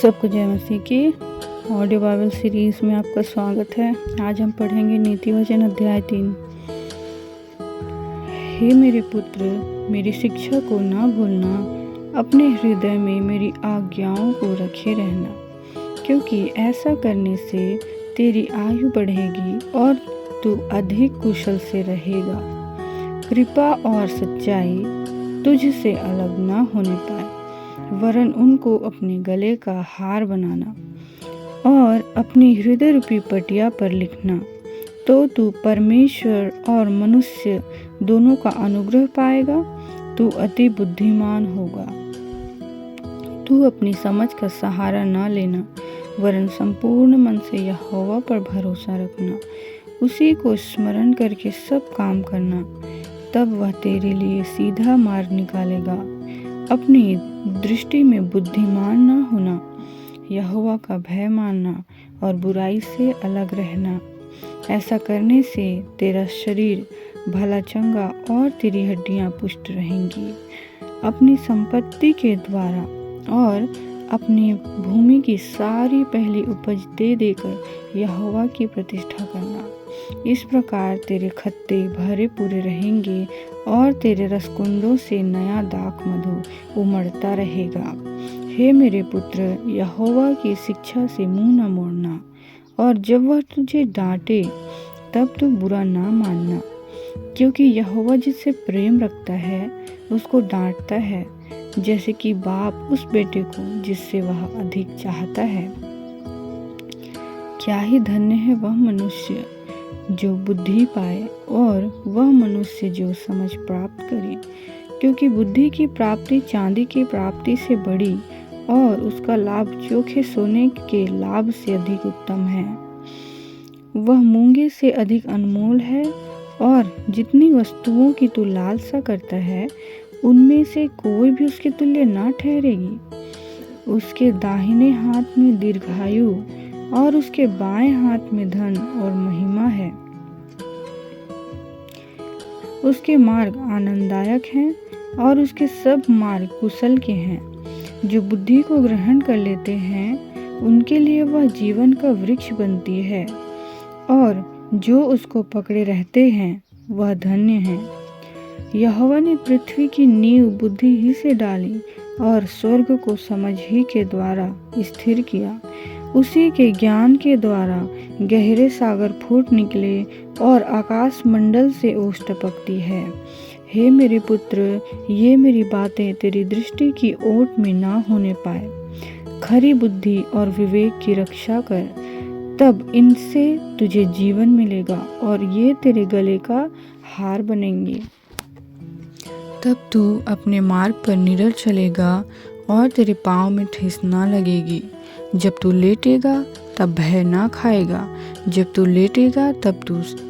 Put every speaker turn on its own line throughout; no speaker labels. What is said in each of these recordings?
सबको जय मसीह की ऑडियो बाइबल सीरीज में आपका स्वागत है। आज हम पढ़ेंगे नीति वचन अध्याय 3। हे मेरे पुत्र, मेरी शिक्षा को ना भूलना, अपने हृदय में मेरी आज्ञाओं को रखे रहना, क्योंकि ऐसा करने से तेरी आयु बढ़ेगी और तू अधिक कुशल से रहेगा। कृपा और सच्चाई तुझसे अलग ना होने पाए, वरन उनको अपने गले का हार बनाना और अपनी हृदय रूपी पटिया पर लिखना, तो तू परमेश्वर और मनुष्य दोनों का अनुग्रह पाएगा। तू अति बुद्धिमान होगा। तू अपनी समझ का सहारा ना लेना, वरन संपूर्ण मन से यहोवा पर भरोसा रखना। उसी को स्मरण करके सब काम करना, तब वह तेरे लिए सीधा मार्ग निकालेगा। अपनी दृष्टि में बुद्धिमान ना होना, यहोवा का भय मानना और बुराई से अलग रहना। ऐसा करने से तेरा शरीर भला चंगा और तेरी हड्डियां पुष्ट रहेंगी। अपनी संपत्ति के द्वारा और अपनी भूमि की सारी पहली उपज दे देकर यहोवा की प्रतिष्ठा करना। इस प्रकार तेरे खत्ते भरे पूरे रहेंगे और तेरे रसकुंडों से नया दाख मधु उमड़ता रहेगा। हे मेरे पुत्र, यहोवा की शिक्षा से मुंह न मोड़ना, और जब वह तुझे डांटे तब तू बुरा ना मानना, क्योंकि यहोवा जिससे प्रेम रखता है उसको डांटता है, जैसे कि बाप उस बेटे को जिससे वह अधिक चाहता है। क्या ही धन्य है वह मनुष्य जो बुद्धि पाए और वह मनुष्य जो समझ प्राप्त करे, क्योंकि बुद्धि की प्राप्ति चांदी की प्राप्ति से बड़ी और उसका लाभ चोखे सोने के लाभ से अधिक उत्तम है। वह मूंगे से अधिक अनमोल है, और जितनी वस्तुओं की तू लालसा करता है उनमें से कोई भी उसके तुल्य ना ठहरेगी। उसके दाहिने हाथ में दीर्घायु और उसके बाएं हाथ में धन और महिमा है। उसके मार्ग आनंददायक हैं और उसके सब मार्ग कुशल के हैं। जो बुद्धि को ग्रहण कर लेते हैं उनके लिए वह जीवन का वृक्ष बनती है, और जो उसको पकड़े रहते हैं वह धन्य है। यहोवा ने पृथ्वी की नींव बुद्धि ही से डाली और स्वर्ग को समझ ही के द्वारा स्थिर किया। उसी के ज्ञान के द्वारा गहरे सागर फूट निकले और आकाश मंडल से ओस टपकती है। हे मेरे पुत्र, ये मेरी बातें तेरी दृष्टि की ओट में ना होने पाए। खरी बुद्धि और विवेक की रक्षा कर, तब इनसे तुझे जीवन मिलेगा और ये तेरे गले का हार बनेंगे। तब तू अपने मार्ग पर निडर चलेगा और तेरे पाँव में ठेस ना लगेगी। जब तू लेटेगा तब भय ना खाएगा, जब तू लेटेगा तब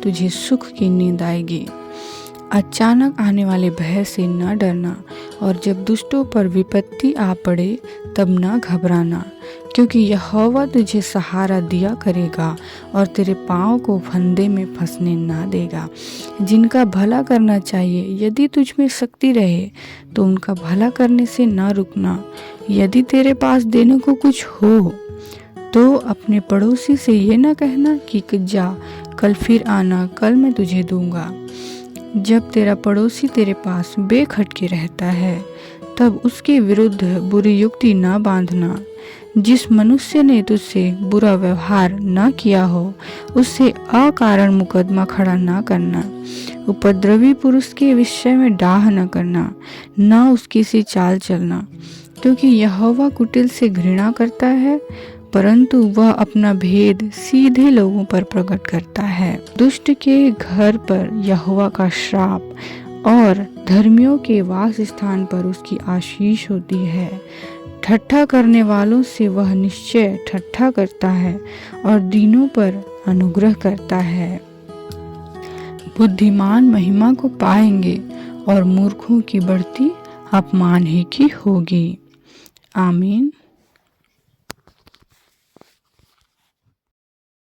तुझे सुख की नींद आएगी। अचानक आने वाले भय से न डरना, और जब दुष्टों पर विपत्ति आ पड़े तब न घबराना, क्योंकि यहोवा तुझे सहारा दिया करेगा और तेरे पाँव को फंदे में फंसने ना देगा। जिनका भला करना चाहिए, यदि तुझ में शक्ति रहे तो उनका भला करने से न रुकना। यदि तेरे पास देने को कुछ हो तो अपने पड़ोसी से ये न कहना कि जा कल फिर आना, कल मैं तुझे दूंगा। जब तेरा पड़ोसी तेरे पास बेखटके रहता है तब उसके विरुद्ध बुरी युक्ति न बांधना। जिस मनुष्य ने तुझसे बुरा व्यवहार न किया हो उससे अकारण मुकदमा खड़ा न करना। उपद्रवी पुरुष के विषय में डाह न करना, न उसकी सी चाल चलना, क्योंकि यहोवा कुटिल से घृणा करता है, परंतु वह अपना भेद सीधे लोगों पर प्रकट करता है। दुष्ट के घर पर यहोवा का श्राप और धर्मियों के वास स्थान पर उसकी आशीष होती है। ठट्ठा करने वालों से वह निश्चय ठट्ठा करता है और दीनों पर अनुग्रह करता है। बुद्धिमान महिमा को पाएंगे और मूर्खों की बढ़ती अपमान ही की होगी। आमीन।